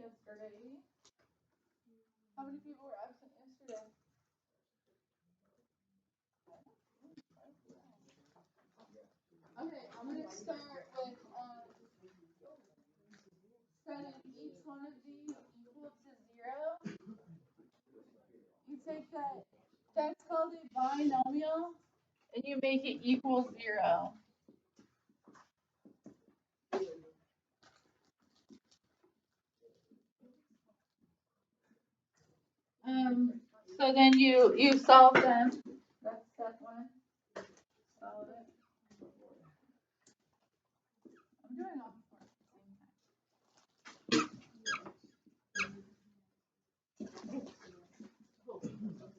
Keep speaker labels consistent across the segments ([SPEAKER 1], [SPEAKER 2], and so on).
[SPEAKER 1] yesterday? How many people were absent yesterday? Okay, I'm gonna start with setting each one of these equal to 0. You take that's called a binomial, and you make it equal 0. So then you solve them. That's step 1. Solve it. I'm doing all 4 at the same time.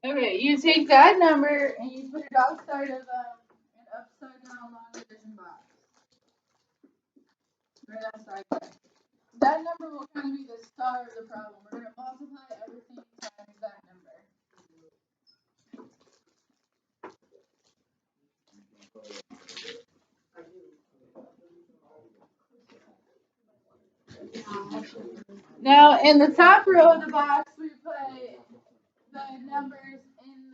[SPEAKER 1] Okay, you take that number and you put it outside of an upside down long division box. Right outside there. That number will kind of be the star of the problem. We're going to multiply everything times that number. Now, in the top row of the box, we put the numbers in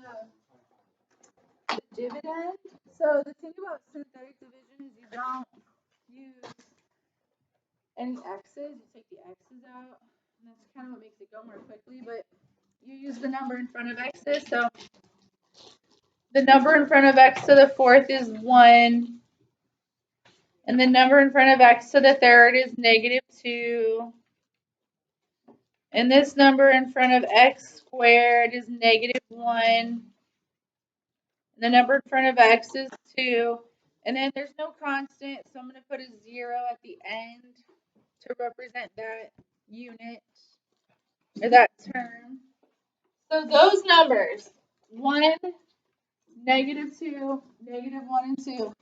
[SPEAKER 1] the dividend. So the thing about synthetic division is you don't use any x's. You take the x's out, and that's kind of what makes it go more quickly. But you use the number in front of x's. So the number in front of x to the 4th is 1. And the number in front of x to the 3rd is -2. And this number in front of x squared is -1. And the number in front of x is 2. And then there's no constant, so I'm going to put a 0 at the end to represent that unit, or that term. So those numbers, 1, -2, -1, and 2,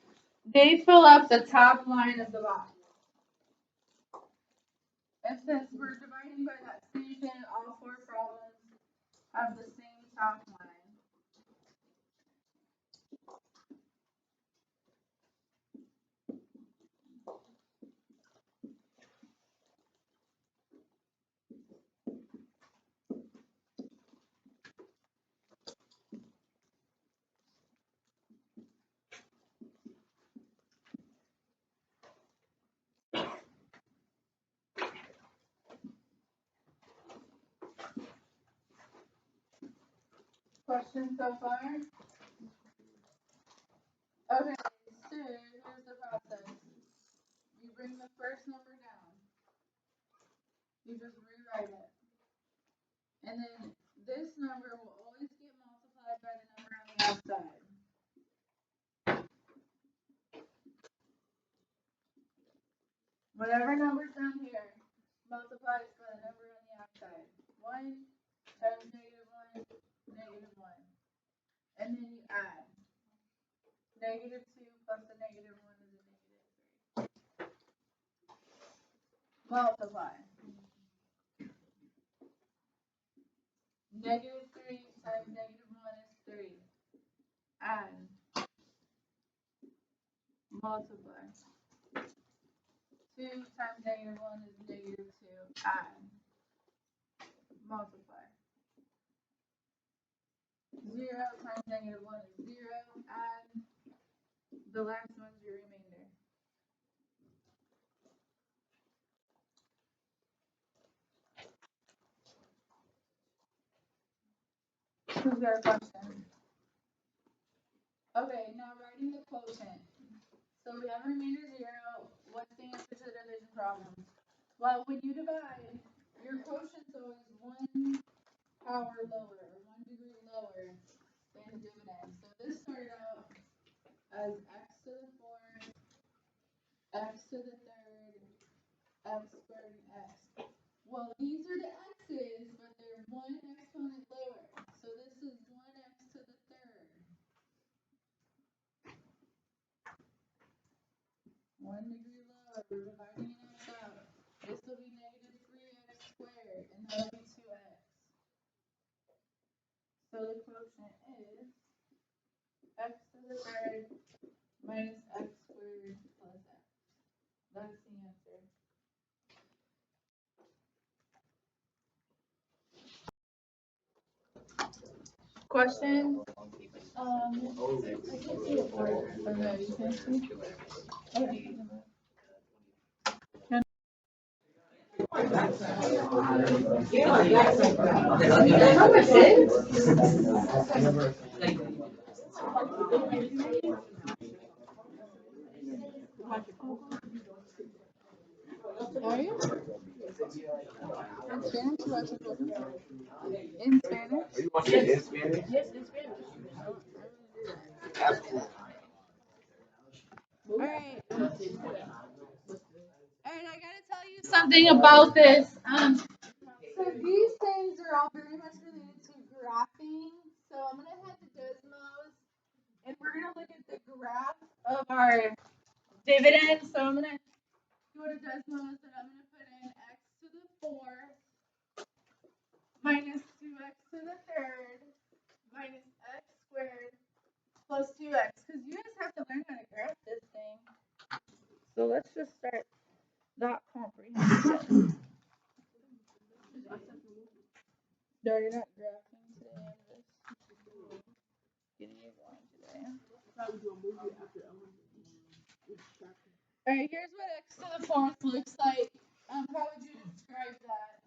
[SPEAKER 1] they fill up the top line of the box. And since we're dividing by that station, all 4 problems have the same top line. Questions so far? Okay, so here's the process. You bring the first number down. You just rewrite it. And then this number will always get multiplied by the number on the outside. Whatever number's down here multiplies by the number on the outside. 1 times -1, -1. And then you add. -2 plus the -1 is a -3. Multiply. -3 times -1 is 3. Add. Multiply. 2 times -1 is -2. Add. Multiply. 0 times -1 is 0. Add. The last one's your remainder. Who's got a question? Okay, now writing the quotient. So we have remainder 0. What's the answer to the division problem? Well, when you divide, your quotient's always 1 power lower, or 1 degree lower than dividend. So this started out as x to the 4th, x to the 3rd, x squared, and x. Well, these are the x's, but they're 1 exponent lower. So this is 1x to the 3rd. 1 degree lower, we're dividing x out. This will be -3x squared, and that'll be 2x. So the quotient is x to the third minus x squared plus x. That's the answer. Question? I can't see the board. Oh, no, you can't see? Okay. Are you? In Spanish? You watching in Spanish?
[SPEAKER 2] Are you watching it in Spanish?
[SPEAKER 1] Yes, in Spanish. Alright. Alright, I gotta tell you something about this. So these things are all very much related to graphing. So I'm gonna head to Desmos and we're gonna look at the graph of our dividend. So I'm gonna go to Desmos and I'm gonna put in x to the fourth minus 2x to the third minus x squared plus 2x. Because you guys have to learn how to graph this thing. So let's just start that comprehension. No, you're not graphing today. I'm just getting it going today. Alright, here's what x to the fourth looks like. How would you describe that?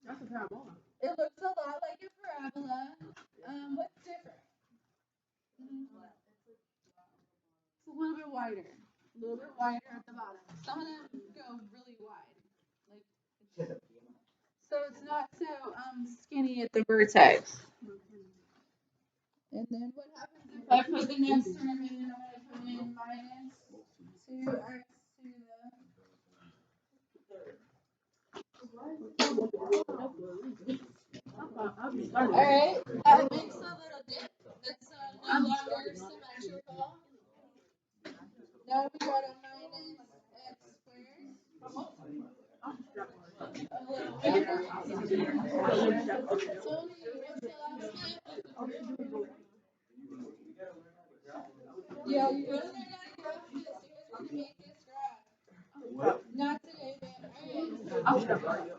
[SPEAKER 1] That's a parabola. It looks a lot like a parabola. What's different? It's a little bit wider. A little bit wider at the bottom. Some of them go really wide. So it's not so skinny at the vertex. And then what happens if I put the next term in? I'm going to put in minus 2x to the... Alright, that makes a little dip. That's no longer symmetrical. Now we got a minus x squared. A little better. So what's the last step? Yeah, you guys are not graph this. You guys are gonna make this graph. What? Not today, man. Alright.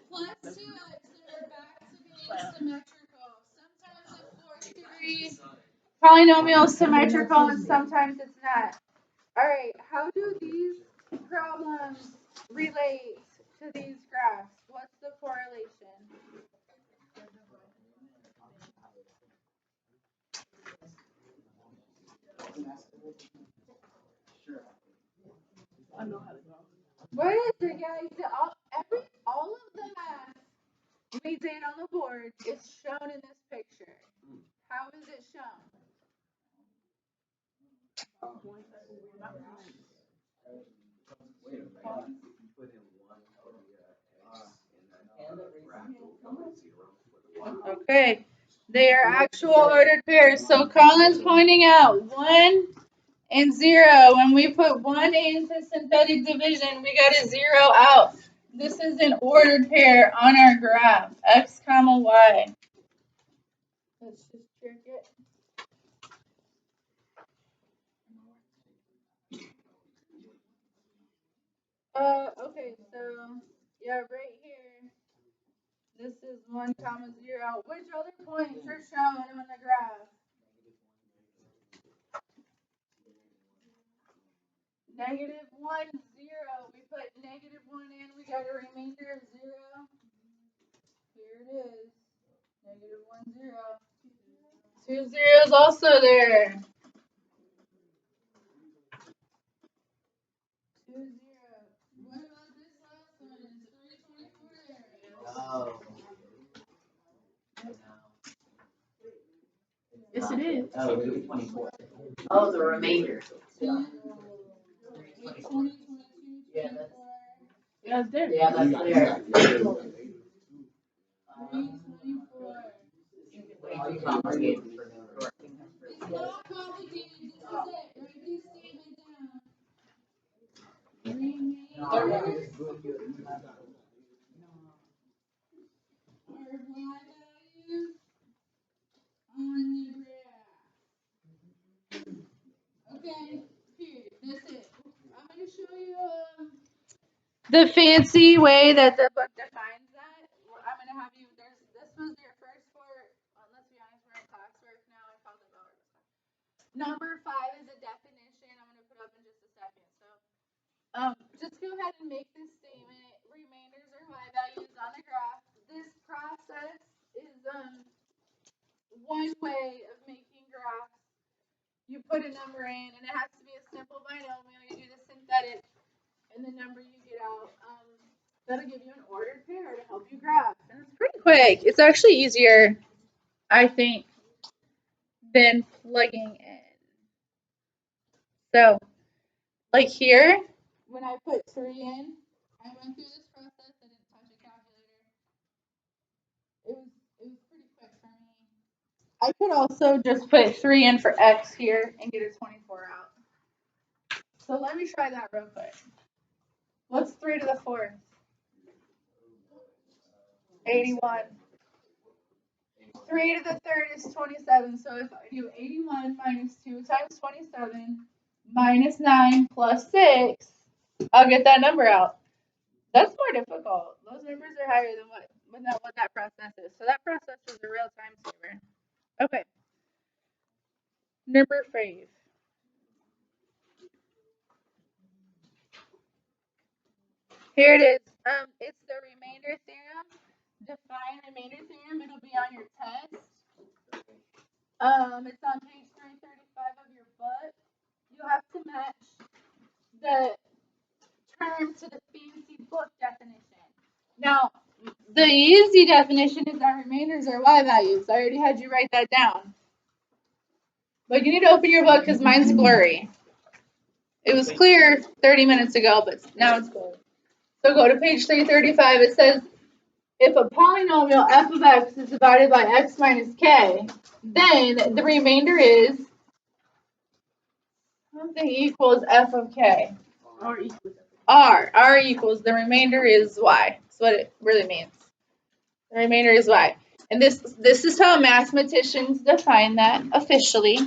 [SPEAKER 1] Plus 2x, and we're back to being symmetrical. Sometimes a fourth degree polynomial is symmetrical and sometimes it's not. Alright, how do these problems relate to these graphs? What's the correlation? What is it, guys? All of the math we did on the board is shown in this picture. How is it shown? Okay, they are actual ordered pairs. So Colin's pointing out 1 and 0. When we put 1 into synthetic division, we got a 0 out. This is an ordered pair on our graph, x comma y. Let's just check it. Okay, so yeah, right here, this is 1 comma 0. Which other points are shown on the graph? Negative 1, 0. We put negative 1 in, we got a remainder of 0. Here it is. Negative 1, 0. 2 zeros also there. 2 0. What about this last one? Is 324 there?
[SPEAKER 2] No.
[SPEAKER 1] Yes, it is.
[SPEAKER 2] Oh, 24. Oh, the remainder.
[SPEAKER 1] 10, 20, 22,
[SPEAKER 2] Yeah,
[SPEAKER 1] 24.
[SPEAKER 2] that's there. Yeah, that's there.
[SPEAKER 1] 324.
[SPEAKER 2] Way too complicated.
[SPEAKER 1] It's not complicated. This is it. Write this statement down. Remainder are y values on the graph. Okay, here, that's it. I'm going to show you the fancy way that the book defines that. I'm going to have you, this was your first word. Let's be honest, we're in classwork now. I called it lower. Number 5 is a definition. I'm going to put up in just a second. So just go ahead and make this statement. Remainders are y values on the graph. This process is one way of making graphs. You put a number in, and it has to be a simple binomial. You do the synthetic, and the number you get out, that'll give you an ordered pair to help you graph. And it's pretty quick. It's actually easier, I think, than plugging in. So, like here, when I put 3 in, I went through this process. I didn't touch a calculator. It was pretty quick for me. I could also just put 3 in for x here and get a 24 out. So let me try that real quick. What's 3 to the 4th? 81. 3 to the 3rd is 27. So if I do 81 minus 2 times 27 minus 9 plus 6, I'll get that number out. That's more difficult. Those numbers are higher than what that process is. So that process is a real time saver. Okay. Number 5. Here it is. It's the remainder theorem. Define remainder theorem. It'll be on your test. It's on page 335 of your book. You have to match the term to the fancy book definition. Now, the easy definition is that remainders are y values. I already had you write that down. But you need to open your book because mine's blurry. It was clear 30 minutes ago, but now it's blurry. So go to page 335. It says, if a polynomial f of x is divided by x minus k, then the remainder is something equals f of k. R equals the remainder is y. That's what it really means. The remainder is y. And this is how mathematicians define that officially.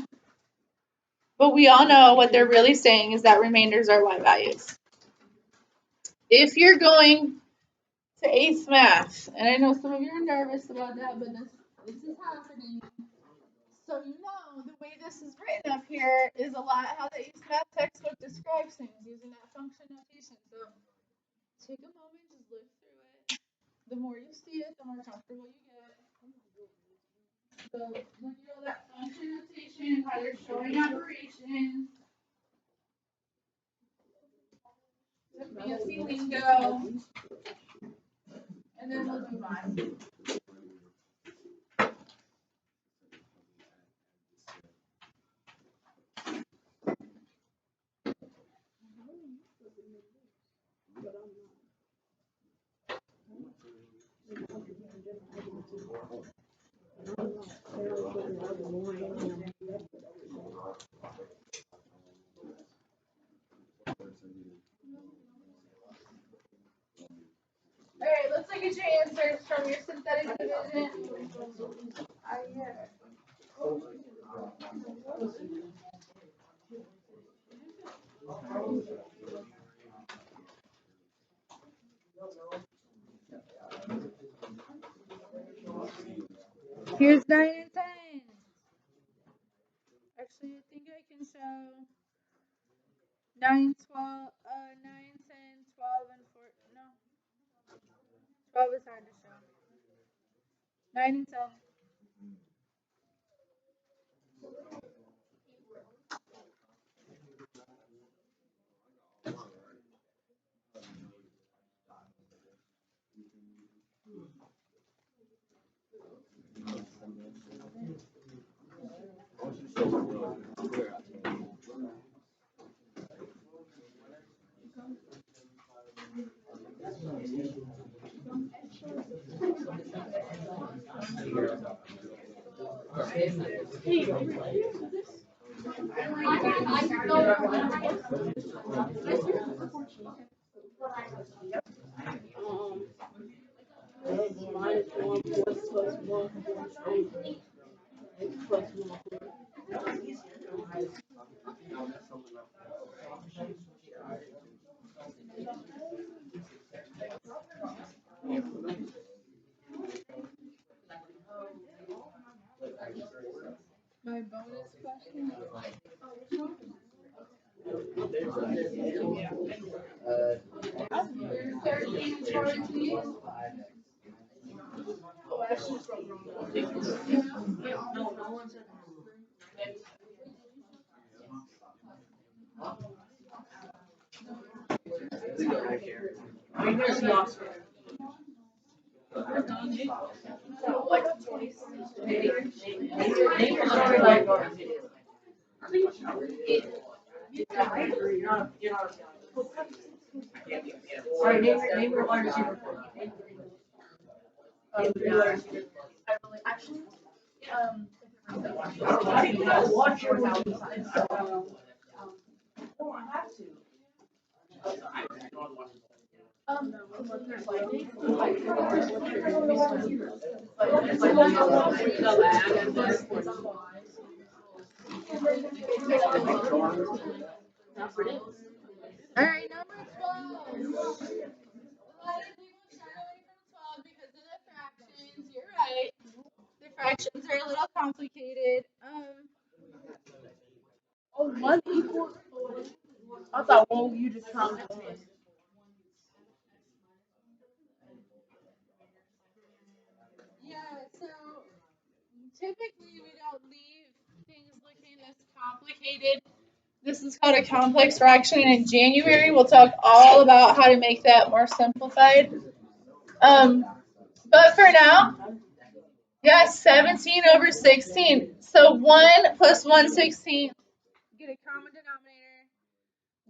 [SPEAKER 1] But we all know what they're really saying is that remainders are y values. If you're going to ACE Math, and I know some of you are nervous about that, but this is happening. So you know the way this is written up here is a lot how the ACE Math textbook describes things using that function notation. So take a moment, just look through it. The more you see it, the more comfortable you get. So look at all that function notation, how they're showing operations. The fancy lingo. And then we'll move on. All right, let's look at your answers from your synthetic division. Here's 9 and 10. Actually, I think I can show 9, 12, 9, 10, 12, and 4. No. 12 is hard to show. 9 and 10. My bonus question. All right, number 12. A lot of people shy away from 12 because of the fractions. You're right. The fractions are a little complicated.
[SPEAKER 2] Oh, 1 equals 4. I thought, well, you just counted 10.
[SPEAKER 1] Yeah, so typically we don't leave things looking this complicated. This is called a complex fraction, and in January we'll talk all about how to make that more simplified. But for now, yeah, 17 over 16. So 1 plus 1/16, get a common denominator.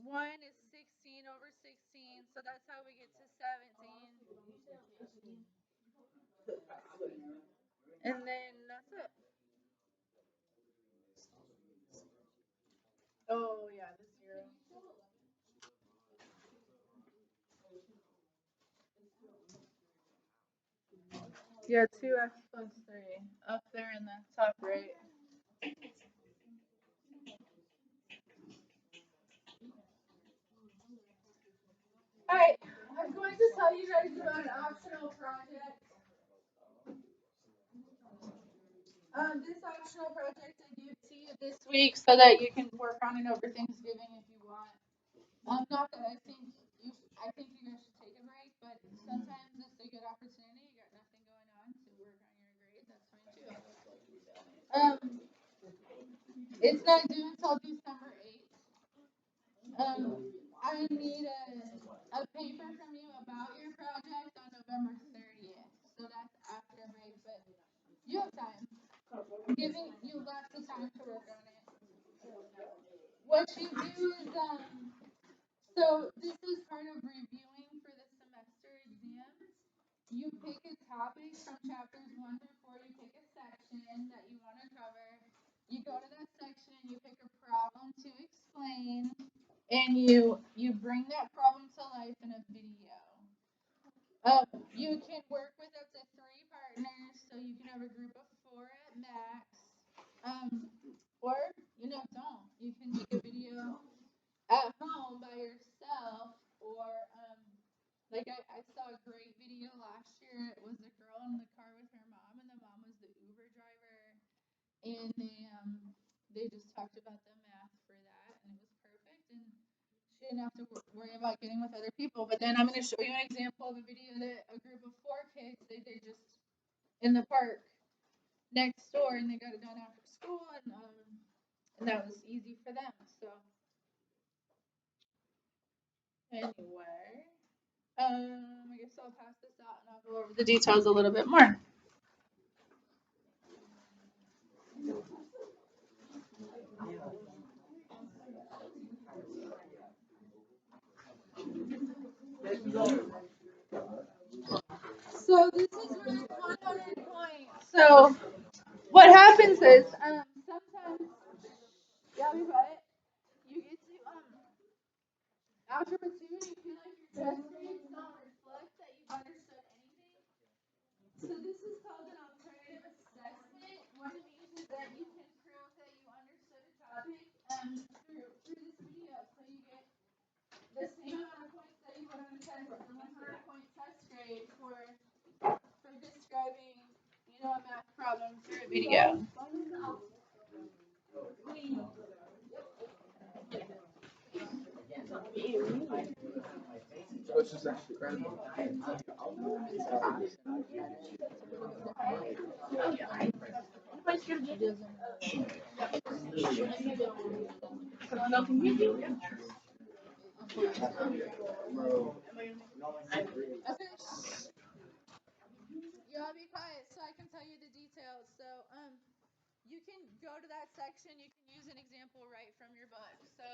[SPEAKER 1] 1 is 16 over 16, so that's how we get to 17. And then that's it.
[SPEAKER 2] Oh, yeah, this 0.
[SPEAKER 1] Yeah, 2x plus 3 up there in the top right. Alright, I'm going to tell you guys about an optional project. This optional project I give to you this week so that you can work on it over Thanksgiving if you want. Not that I think you guys should take a break, but sometimes it's a good opportunity. You got nothing going on to work on your grade. That's fine too. It's not due until December 8th. I need a paper from you about your project on November 30th. So that's after break, but you have time. I'm giving you lots of time to work on it. What you do is, so this is part of reviewing for the semester exams. You pick a topic from chapters 1 through 4. You pick a section that you want to cover. You go to that section. You pick a problem to explain, and you bring that problem to life in a video. You can work with up to 3 partners, so you can have a group of 4 at max. Or don't. You can make a video at home by yourself, or like I saw a great video last year. It was a girl in the car with her mom, and the mom was the Uber driver, and they just talked about the math for that, and it was perfect, and she didn't have to worry about getting with other people. But then I'm going to show you an example of a video that a group of 4 kids they just in the park next door, and they got it done after school, and that was easy for them. So anyway, I guess I'll pass this out and I'll go over the details a little bit more. So this is worth 100 points. So what happens is sometimes you get to algebra 2 and you feel like your test grades don't reflect that you've understood anything. So this is called an alternative problem through a video. Okay. Y'all be quiet so I can tell you the details. So, you can go to that section. You can use an example right from your book. So,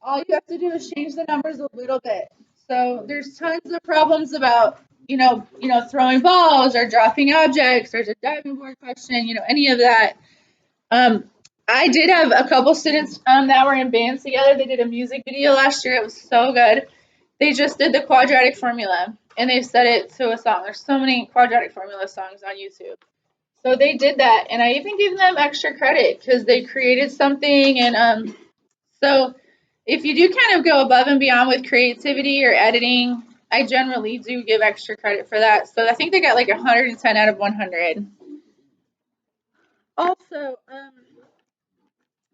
[SPEAKER 1] all you have to do is change the numbers a little bit. So, there's tons of problems about, throwing balls or dropping objects. There's a diving board question, any of that. I did have a couple students that were in bands together. They did a music video last year. It was so good. They just did the quadratic formula and they set it to a song. There's so many quadratic formula songs on YouTube. So they did that, and I even gave them extra credit because they created something. And so if you do kind of go above and beyond with creativity or editing, I generally do give extra credit for that. So I think they got like 110 out of 100. Also,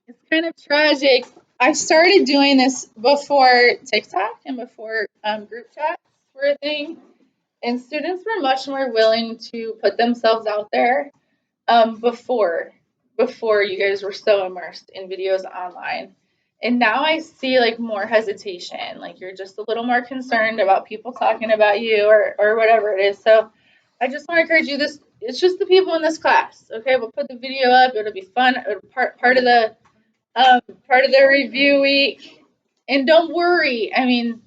[SPEAKER 1] it's kind of tragic. I started doing this before TikTok and before group chats were a thing, and students were much more willing to put themselves out there before you guys were so immersed in videos online. And now I see like more hesitation, like you're just a little more concerned about people talking about you or whatever it is. So I just want to encourage you, this it's just the people in this class. Okay, we'll put the video up, it'll be fun, part of the review week. And don't worry, I mean,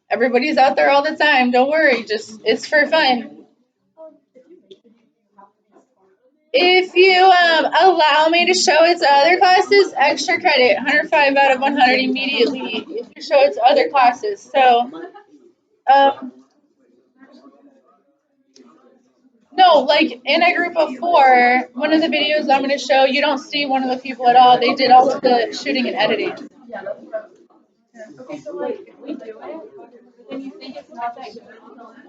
[SPEAKER 1] everybody's out there all the time. Don't worry, just it's for fun. If you allow me to show it to other classes, extra credit, 105 out of 100 immediately. If you show it to other classes, so no, like in a group of 4, one of the videos I'm going to show, you don't see one of the people at all. They did all of the shooting and editing.
[SPEAKER 2] Okay, so like if we do it, then you think it's not that good.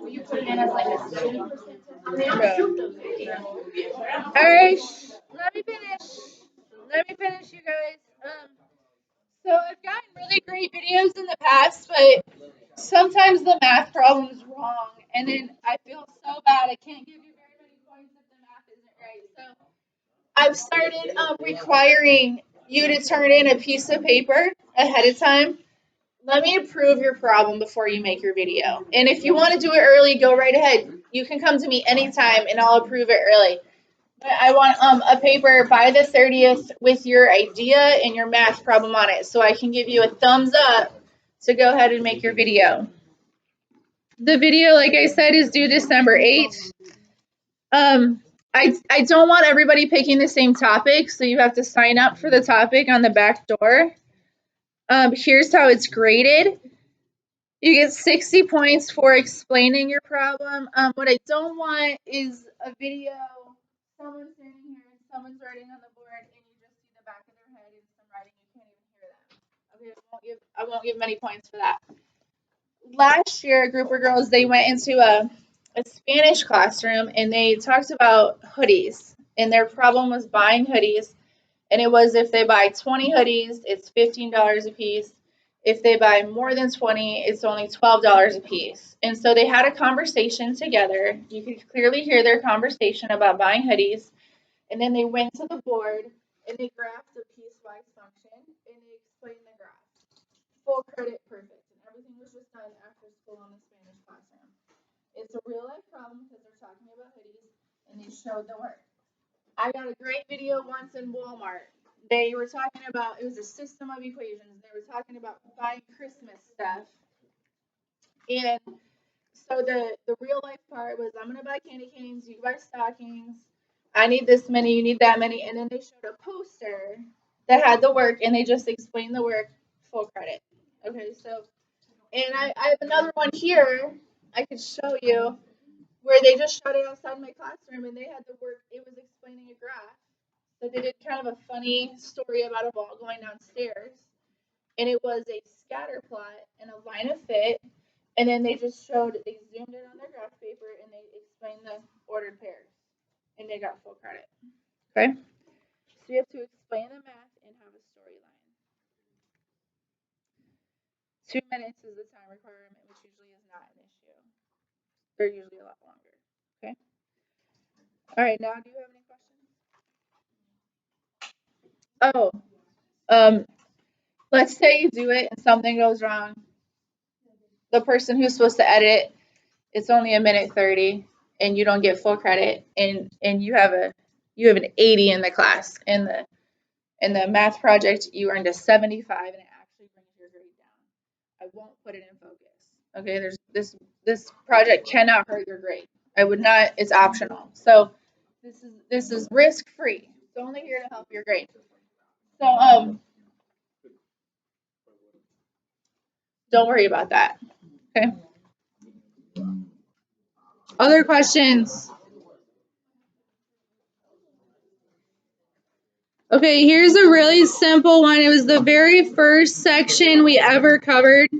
[SPEAKER 2] Will you put it in as like a 70%?
[SPEAKER 1] All right, let me finish. You guys. So I've gotten really great videos in the past, but sometimes the math problem's wrong, and then I feel so bad. I can't give you very many points if the math isn't right. So I've started requiring you to turn in a piece of paper ahead of time. Let me approve your problem before you make your video. And if you want to do it early, go right ahead. You can come to me anytime, and I'll approve it early. But I want a paper by the 30th with your idea and your math problem on it, so I can give you a thumbs up to go ahead and make your video. The video, like I said, is due December 8th. I don't want everybody picking the same topic, so you have to sign up for the topic on the back door. Here's how it's graded. You get 60 points for explaining your problem. What I don't want is a video, someone standing here and someone's writing on the board and you just see the back of their head and some writing, you can't even hear them. Okay, I won't give many points for that. Last year, a group of girls, they went into a Spanish classroom and they talked about hoodies, and their problem was buying hoodies. And it was if they buy 20 hoodies, it's $15 a piece. If they buy more than 20, it's only $12 a piece. And so they had a conversation together. You could clearly hear their conversation about buying hoodies. And then they went to the board and they graphed a piecewise function and they explained the graph. Full credit, perfect. And everything was just done after school on the Spanish classroom. It's a real life problem because they're talking about hoodies and they showed the work. I got a great video once in Walmart. They were talking about, it was a system of equations. They were talking about buying Christmas stuff. And so the real life part was, I'm going to buy candy canes, you buy stockings. I need this many, you need that many. And then they showed a poster that had the work and they just explained the work, full credit. Okay, so, and I have another one here I could show you where they just showed it outside my classroom and they had the work, it was explaining a graph. So they did kind of a funny story about a ball going downstairs. And it was a scatter plot and a line of fit. And then they just showed, they zoomed in on their graph paper and they explained the ordered pairs. and they got full credit. Okay? So you have to explain the math and have a storyline. 2 minutes is the time requirement, which usually is not an issue. They're usually a lot longer. Okay? All right, now do you have any questions? Oh, let's say you do it and something goes wrong. The person who's supposed to edit, it's only 1:30 and you don't get full credit, and you have an 80 in the class. In the math project, you earned a 75 and it actually brings your grade down. I won't put it in focus. Okay, there's this project cannot hurt your grade. I would not, it's optional. So this is risk free. It's only here to help your grade. So don't worry about that. Okay. Other questions? Okay, here's a really simple one. It was the very first section we ever covered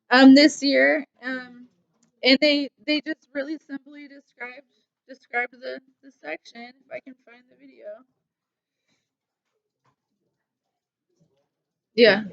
[SPEAKER 1] this year. And they just really simply described the section. If I can find the video. Yeah.